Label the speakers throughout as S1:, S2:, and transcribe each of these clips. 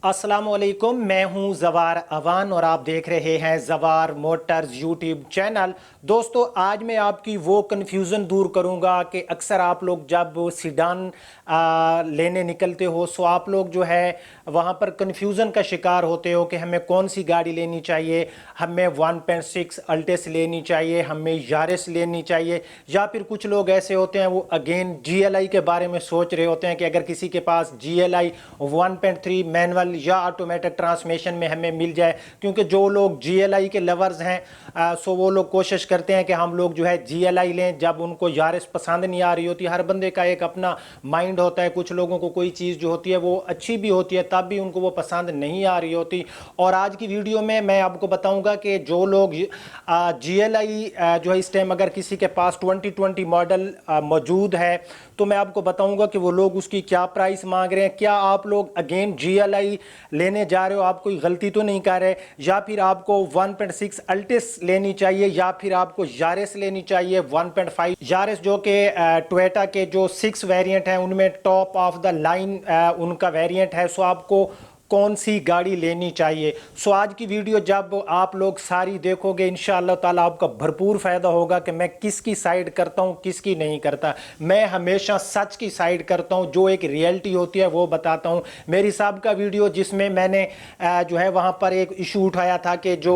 S1: अस्सलामुअलैकुम, मैं हूं जवार अवान और आप देख रहे हैं जवार मोटर्स यूट्यूब चैनल। दोस्तों, आज मैं आपकी वो कन्फ्यूज़न दूर करूंगा कि अक्सर आप लोग जब सीडान लेने निकलते हो सो आप लोग जो है वहां पर कन्फ्यूज़न का शिकार होते हो कि हमें कौन सी गाड़ी लेनी चाहिए। हमें 1.6 अल्टेस लेनी चाहिए, हमें यारिस लेनी चाहिए, या फिर कुछ लोग ऐसे होते हैं वो अगेन GLI के बारे में सोच रहे होते हैं कि अगर किसी के पास GLI 1.3 मैनुअल या ऑटोमेटिक ट्रांसमिशन में हमें मिल जाए, क्योंकि जो लोग GLI के लवर्स हैं सो वो लोग कोशिश करते हैं कि हम लोग जो है GLI लें जब उनको यारिस पसंद नहीं आ रही होती। हर बंदे का एक अपना माइंड होता है, कुछ लोगों को कोई चीज़ जो होती है वो अच्छी भी होती है तब भी उनको वो पसंद नहीं आ रही होती। और आज की वीडियो में मैं आपको बताऊंगा कि जो लोग GLI जो है इस टाइम अगर किसी के पास 2020 मॉडल मौजूद है तो मैं आपको बताऊंगा कि वो लोग उसकी क्या प्राइस मांग रहे हैं। क्या आप लोग अगेन GLI लेने जा रहे हो, आप कोई गलती तो नहीं कर रहे, या फिर आपको 1.6 अल्टिस लेनी चाहिए, या फिर आपको यारिस लेनी चाहिए 1.5 यारिस, जो कि टोयोटा के जो 6 वेरिएंट हैं उनमें टॉप ऑफ द लाइन उनका वेरिएंट है। सो आपको कौन सी गाड़ी लेनी चाहिए। सो आज की वीडियो जब आप लोग सारी देखोगे इंशाअल्लाह ताला आपका भरपूर फ़ायदा होगा कि मैं किसकी साइड करता हूँ किसकी नहीं करता। मैं हमेशा सच की साइड करता हूँ, जो एक रियलिटी होती है वो बताता हूँ। मेरी साहब का वीडियो जिसमें मैंने जो है वहाँ पर एक इशू उठाया था कि जो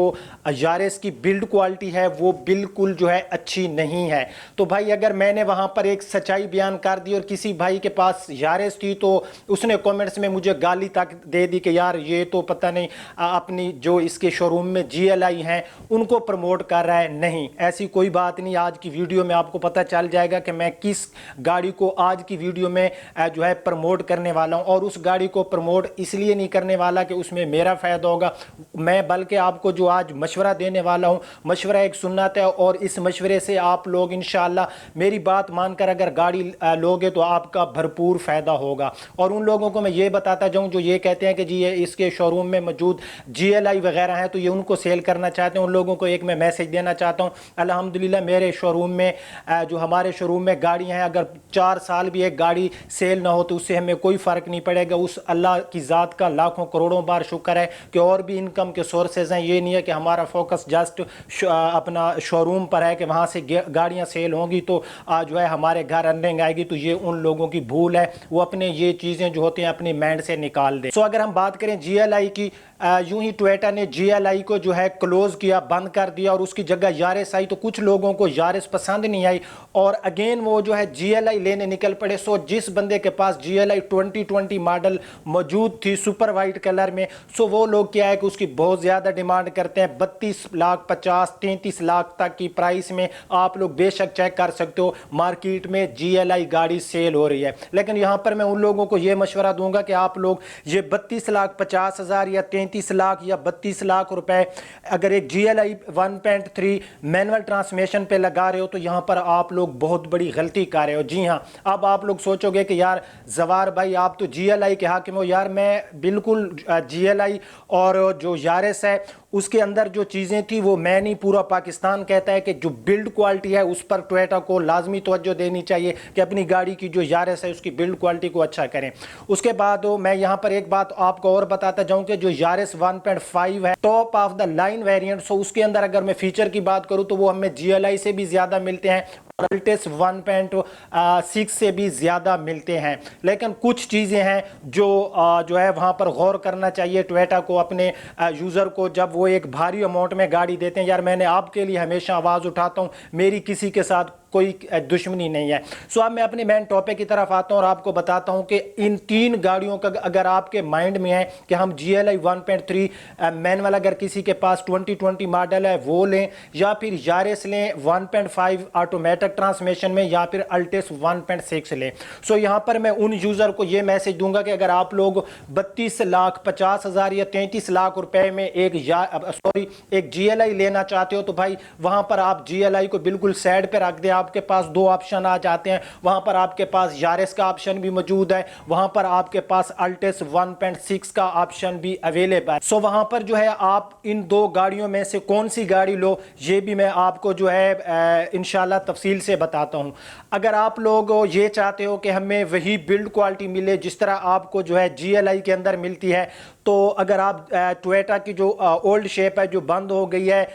S1: यारिस की बिल्ड क्वालिटी है वो बिल्कुल जो है अच्छी नहीं है। तो भाई अगर मैंने वहाँ पर एक सच्चाई बयान कर दी और किसी भाई के पास यारिस थी तो उसने कमेंट्स में मुझे गाली तक दे दी कि यार ये तो पता नहीं अपनी जो इसके शोरूम में GLI हैं उनको प्रमोट कर रहा है। नहीं, ऐसी कोई बात नहीं। आज की वीडियो में आपको पता चल जाएगा कि मैं किस गाड़ी को आज की वीडियो में जो है प्रमोट करने वाला हूं। और उस गाड़ी को प्रमोट इसलिए नहीं करने वाला कि उसमें मेरा फ़ायदा होगा, मैं बल्कि आपको जो आज मशवरा देने वाला हूं, मशवरा एक सुन्नत है और इस मशवरे से आप लोग इंशाअल्लाह मेरी बात मानकर अगर गाड़ी लोगे तो आपका भरपूर फ़ायदा होगा। और उन लोगों को मैं ये बताता जाऊँ जो ये कहते हैं कि जी ये इसके शोरूम में मौजूद GLI वगैरह हैं तो ये उनको सेल करना चाहते हैं, उन लोगों को एक मैं मैसेज देना चाहता हूं। अल्हम्दुलिल्लाह मेरे शोरूम में जो हमारे शोरूम में गाड़ियां हैं, अगर 4 साल भी एक गाड़ी सेल ना हो तो उससे हमें कोई फ़र्क नहीं पड़ेगा। उस अल्लाह की ज़ात का लाखों करोड़ों बार शुक्र है कि और भी इनकम के सोर्सेज हैं। ये नहीं है कि हमारा फोकस जस्ट अपना शोरूम पर है कि वहाँ से गाड़ियाँ सेल होंगी तो जो है हमारे घर अर्निंग आएगी। तो ये उन लोगों की भूल है, वो अपने ये चीज़ें जो होती हैं अपनी माइंड से निकाल दें। सो अगर हम बात करें GLI की, यूं ही टोयोटा ने GLI को जो है क्लोज किया, बंद कर दिया और उसकी जगह यारिस आई तो कुछ लोगों को यारिस पसंद नहीं आई और अगेन वो जो है GLI लेने निकल पड़े। सो जिस बंदे के पास GLI 2020 मॉडल मौजूद थी सुपर वाइट कलर में, सो वो लोग क्या है कि उसकी बहुत ज़्यादा डिमांड करते हैं। 32 लाख 50 33 लाख तक की प्राइस में आप लोग बेशक चेक कर सकते हो मार्केट में GLI गाड़ी सेल हो रही है। लेकिन यहाँ पर मैं उन लोगों को ये मशवरा दूंगा कि आप लोग ये 32 लाख 50 हज़ार या 33 लाख या 32 लाख रुपए अगर एक GLI 1.3 मैनुअल ट्रांसमिशन पे लगा रहे हो तो यहाँ पर आप लोग बहुत बड़ी गलती कर रहे हो। जी हाँ, अब आप लोग सोचोगे कि यार जवार भाई आप तो GLI के हाकिम हो। यार मैं बिल्कुल GLI और जो यारिस है उसके अंदर जो चीज़ें थी वो मैं नहीं, पूरा पाकिस्तान कहता है कि जो बिल्ड क्वालिटी है उस पर टोयोटा को लाजमी तवज्जो देनी चाहिए कि अपनी गाड़ी की जो यारिस है उसकी बिल्ड क्वालिटी को अच्छा करें। उसके बाद मैं यहाँ पर एक बात आपको और बताता जाऊँ कि जो यारिस 1.5 है top of the line variant, so उसके अंदर अगर मैं फीचर की बात करूँ तो वो हमें GLI से भी ज़्यादा मिलते हैं और अल्टेस 1.6 से भी ज़्यादा मिलते हैं। लेकिन कुछ चीज़ें हैं जो है वहाँ पर गौर करना चाहिए टोयोटा को, अपने यूज़र को, जब वो एक भारी अमाउंट में गाड़ी देते हैं। यार मैंने आपके लिए हमेशा आवाज़ उठाता हूँ, मेरी किसी के साथ कोई दुश्मनी नहीं है। सो अब मैं अपने मेन टॉपिक की तरफ आता हूँ और आपको बताता हूँ कि इन 3 गाड़ियों का अगर आपके माइंड में है कि हम GLI 1.3 मैनुअल अगर किसी के पास 2020 मॉडल है वो लें, या फिर यारिस लें 1.5 ऑटोमेटिक ट्रांसमिशन में, या फिर अल्टेस 1.6 लें। सो यहाँ पर मैं उन यूज़र को ये मैसेज दूंगा कि अगर आप लोग 32 लाख 50 हज़ार या 33 लाख रुपए में एक GLI लेना चाहते हो तो भाई वहाँ पर आप GLI को बिल्कुल साइड पे रख दें। आपके पास 2 ऑप्शन आ जाते हैं, वहां पर आपके पास यारिस का ऑप्शन भी मौजूद है, वहां पर आपके पास अल्टेस 1.6 का ऑप्शन भी अवेलेबल है। सो वहां पर जो है आप इन 2 गाड़ियों में से कौन सी गाड़ी लो ये भी मैं आपको जो है इंशाल्लाह तफसील तफसील से बताता हूँ। अगर आप लोग ये चाहते हो कि हमें वही बिल्ड क्वालिटी मिले जिस तरह आपको जो है GLI के अंदर मिलती है, तो अगर आप टोयोटा की जो ओल्ड शेप है जो बंद हो गई है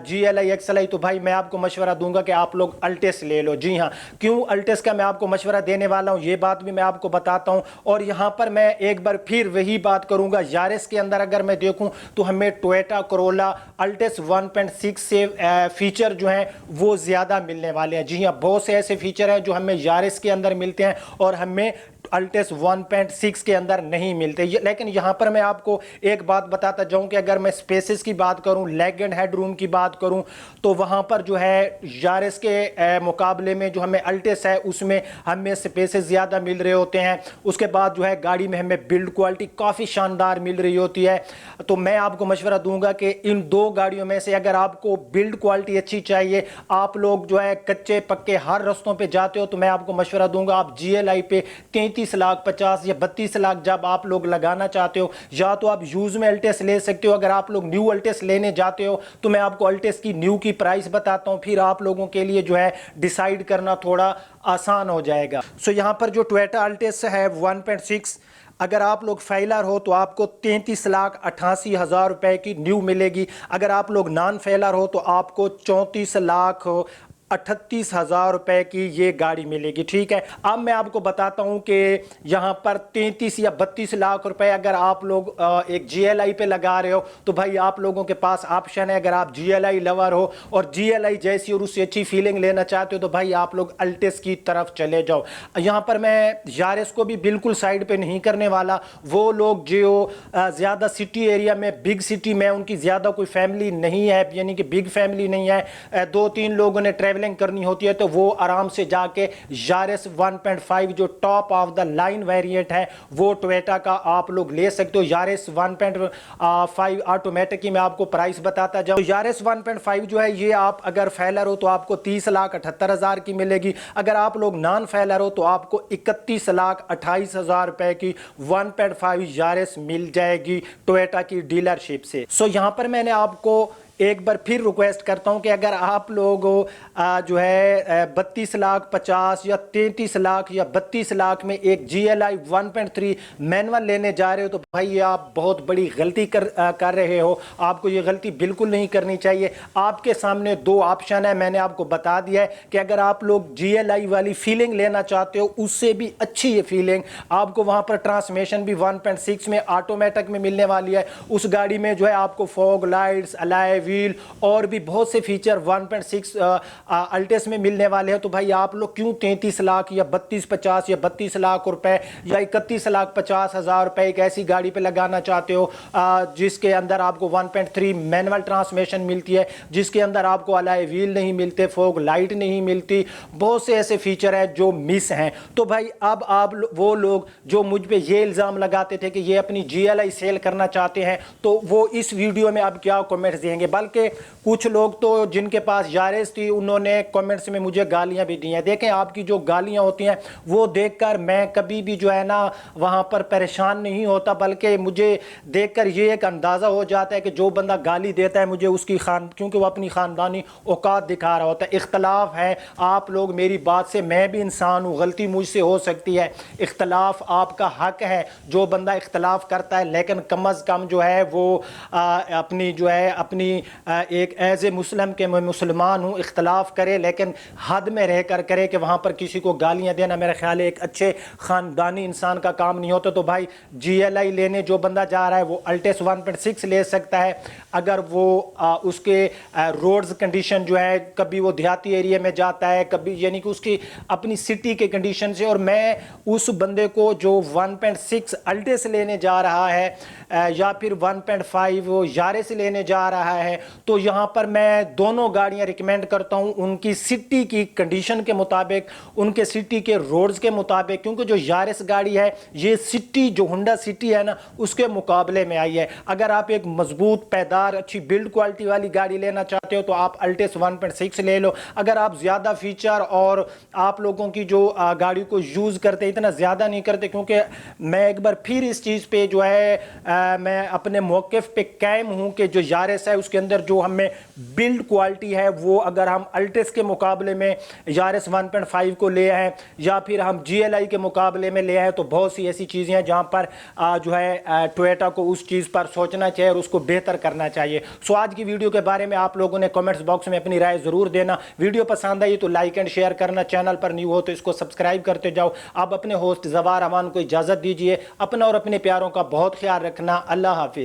S1: GLI XLI, तो भाई मैं आपको मशवरा दूंगा कि आप लोग अल्टेस ले लो। जी हाँ, क्यों अल्टेस का मैं आपको मशवरा देने वाला हूँ ये बात भी मैं आपको बताता हूँ। और यहाँ पर मैं एक बार फिर वही बात करूंगा, यारिस के अंदर अगर मैं देखूँ तो हमें टोयोटा कोरोला अल्टेस 1.6 से फीचर जो हैं वो ज़्यादा मिलने वाले हैं। जी हाँ, बहुत से ऐसे फीचर हैं जो हमें यारिस के अंदर मिलते हैं और हमें अल्टेस 1.6 के अंदर नहीं मिलते। लेकिन यहाँ पर मैं आपको एक बात बताता जाऊँ कि अगर मैं स्पेसेस की बात करूँ, लेग एंड हेड रूम की बात करूँ, तो वहाँ पर जो है यारिस के मुकाबले में जो हमें अल्टेस है उसमें हमें स्पेसेस ज़्यादा मिल रहे होते हैं। उसके बाद जो है गाड़ी में हमें बिल्ड क्वालिटी काफ़ी शानदार मिल रही होती है। तो मैं आपको मशवरा दूंगा कि इन दो गाड़ियों में से अगर आपको बिल्ड क्वालिटी अच्छी चाहिए, आप लोग जो है कच्चे पक्के हर रास्तों पे जाते हो, तो मैं आपको मशवरा दूंगा आप GLI पे 33 लाख 50 या 32 लाख जब आप लोग लगाना चाहते हो, या तो आप यूज में अल्टेस ले सकते हो। अगर आप लोग न्यू अल्टेस लेने जाते हो तो मैं आपको अल्टेस की न्यू की प्राइस बताता हूं, फिर आप लोगों के लिए जो है डिसाइड करना थोड़ा आसान हो जाएगा। सो यहां पर जो टोयोटा अल्टेस है 1.6, अगर आप लोग फेलर हो तो आपको 33,88,000 रुपए की न्यू मिलेगी। अगर आप लोग नॉन फेलर हो तो आपको 34,38,000 रुपए की ये गाड़ी मिलेगी। ठीक है, अब मैं आपको बताता हूं कि यहां पर 33 या 32 लाख रुपए अगर आप लोग एक GLI पे लगा रहे हो तो भाई आप लोगों के पास ऑप्शन है। अगर आप GLI लवर हो और GLI जैसी और उससे अच्छी फीलिंग लेना चाहते हो तो भाई आप लोग अल्टेस की तरफ चले जाओ। यहां पर मैं यारिस को भी बिल्कुल साइड पे नहीं करने वाला। वो लोग जो ज़्यादा सिटी एरिया में, बिग सिटी में उनकी ज़्यादा कोई फैमिली नहीं है, यानी कि बिग फैमिली नहीं है, 2-3 लोगों ने ट्रैवलिंग करनी होती है, तो वो आराम से जाके यारिस 1.5 जो top of the line variant है वो टोयोटा का आप लोग ले सकते हो। यारिस 1.5 ऑटोमेटिक की मैं आपको प्राइस बताता जाऊं। यारिस 1.5 जो है ये आप अगर फेलर हो तो आपको 30,78,000 की मिलेगी। अगर आप लोग नॉन फेलर हो तो आपको 31,28,000 रुपए की 1.5 यारिस मिल जाएगी टोयोटा की डीलरशिप से। सो यहां पर मैंने आपको एक बार फिर रिक्वेस्ट करता हूं कि अगर आप लोग जो है 32 लाख 50 या 33 लाख या 32 लाख में एक GLI 1.3 मैनुअल लेने जा रहे हो तो भाई ये आप बहुत बड़ी गलती कर रहे हो। आपको ये गलती बिल्कुल नहीं करनी चाहिए। आपके सामने दो ऑप्शन है, मैंने आपको बता दिया है कि अगर आप लोग GLI वाली फीलिंग लेना चाहते हो, उससे भी अच्छी ये फीलिंग आपको वहां पर ट्रांसमिशन भी 1.6 में ऑटोमेटिक में मिलने वाली है। उस गाड़ी में जो है आपको फॉग लाइट्स, अलॉय व्हील और भी बहुत से फीचर 1.6 अल्टेस में मिलने वाले हैं। तो भाई आप लोग क्यों 33 लाख या 32-50 या 32 लाख रुपए या 31,50,000 रुपए एक ऐसी गाड़ी पे लगाना चाहते हो जिसके अंदर आपको 1.3 मैनुअल ट्रांसमिशन मिलती है, जिसके अंदर आपको अलॉय व्हील नहीं मिलते, फॉग लाइट नहीं मिलती, बहुत से ऐसे फीचर हैं जो मिस हैं। तो भाई अब आप वो लोग जो मुझ पे ये इल्ज़ाम लगाते थे कि ये अपनी GLI सेल करना चाहते हैं, तो वो इस वीडियो में अब क्या कमेंट्स देंगे। बल्कि कुछ लोग तो जिनके पास यारिस थी उन्होंने कमेंट्स में मुझे गालियां भी दी हैं। देखें, आपकी जो गालियां होती हैं वो देखकर मैं कभी भी जो है ना वहां पर परेशान नहीं होता, बल्कि मुझे देखकर ये एक अंदाज़ा हो जाता है कि जो बंदा गाली देता है मुझे उसकी क्योंकि वो अपनी ख़ानदानी औकात दिखा रहा होता है। इख्तलाफ है, आप लोग मेरी बात से, मैं भी इंसान हूँ, गलती मुझसे हो सकती है, इख्तलाफ आपका हक है। जो बंदा इख्तलाफ करता है लेकिन कम अज़ कम जो है वो अपनी जो है अपनी एक एज ए मुस्लिम के मैं मुसलमान हूँ, इख्तलाफ करे लेकिन हद में रह कर करे कि वहाँ पर किसी को गालियाँ देना मेरा ख्याल है एक अच्छे ख़ानदानी इंसान का काम नहीं होता। तो भाई GLI लेने जो बंदा जा रहा है वो अल्टेस 1.6 ले सकता है अगर वो उसके रोड्स कंडीशन जो है, कभी वो देहाती एरिया में जाता है, कभी यानी कि उसकी अपनी सिटी के कंडीशन से। और मैं उस बंदे को जो 1.6 अल्टेस लेने जा रहा है या फिर 1.5 यारिस लेने जा रहा है, तो यहाँ पर मैं दोनों गाड़ियाँ रिकमेंड करता हूँ उनकी सिटी की कंडीशन के मुताबिक, उनके सिटी के रोड्स के मुताबिक, क्योंकि जो यारिस गाड़ी है ये सिटी जो होंडा सिटी है ना उसके मुकाबले में आई है। अगर आप एक मजबूत पायदार अच्छी बिल्ड क्वालिटी वाली गाड़ी लेना चाहते हो तो आप अल्टेस 1.6 ले लो। अगर आप ज़्यादा फीचर और आप लोगों की जो गाड़ी को यूज़ करते इतना ज़्यादा नहीं करते, क्योंकि मैं एक बार फिर इस चीज़ पे जो है मैं अपने मौक़िफ़ पे कायम हूँ कि जो यारिस है उसके اندر جو ہمیں بلڈ کوالٹی ہے وہ اگر ہم الٹس کے مقابلے میں یارس 1.5 کو لے ہیں یا پھر ہم جی ایل آئی کے مقابلے میں لے ہیں تو بہت سی ایسی چیزیں ہیں جہاں پر جو ہے ٹویوٹا کو اس چیز پر سوچنا چاہیے اور اس کو بہتر کرنا چاہیے. سو آج کی ویڈیو کے بارے میں آپ لوگوں نے کمنٹس باکس میں اپنی رائے ضرور دینا. ویڈیو پسند آئی تو لائک اینڈ شیئر کرنا, چینل پر نیو ہو تو اس کو سبسکرائب کرتے جاؤ. آپ اپنے ہوسٹ زوار امان کو اجازت دیجیے. اپنا اور اپنے پیاروں کا بہت خیال رکھنا. اللہ حافظ.